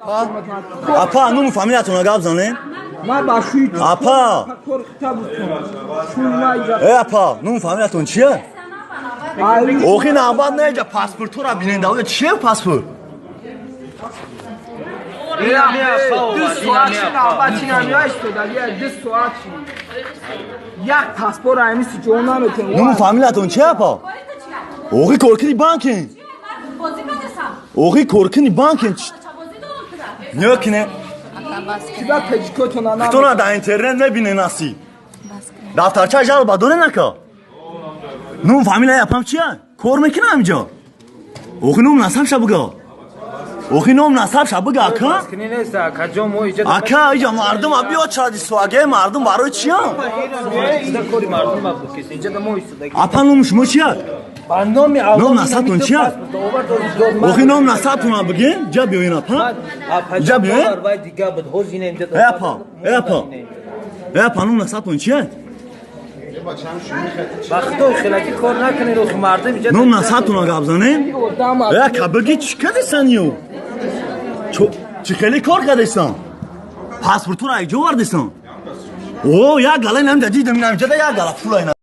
Apa, nu familiatona gabzane? ما باشوی Apa. Apa, nu familiaton chiye? Oxi nabad neja pasportura binenda chiye pasport? یک پاسپورت همیشه جونا میتونم Nu familiaton chiye apa? Oxi korkini bankin. Oxi korkini bankin. Niyokine? کدا تجکوتون انا Ktona da internet nebine nasi. Daftarcha jal badone naka. Nu familia yapam chiye? Kor mekine amca. Oxi nu nasab shabuga. Oxi nu nasab shabuga aka? کنی نیست کجا مو ایجاد Aka ija mardum abi o çadi swage mardum baro chiya. کوری مردم بود کسی اینجا دمو ایستاد Apa nu mushmo chiya? بندامی Nu nasatun chiya? Oxi nu nasatun abige jab yoina pa. جاب یه؟ باید دیگه بود حوزی نه اینجا Apa nu nasatun chiya? وقتا خلاکی کار نکنی رو مردم اینجا Nu nasatun agabzane? Ya kabagi chikade sanyo. Chikeli kor kadesan. Pasportura ijo vardesan. O ya gala nam jadi dem nam jada ya gala fulay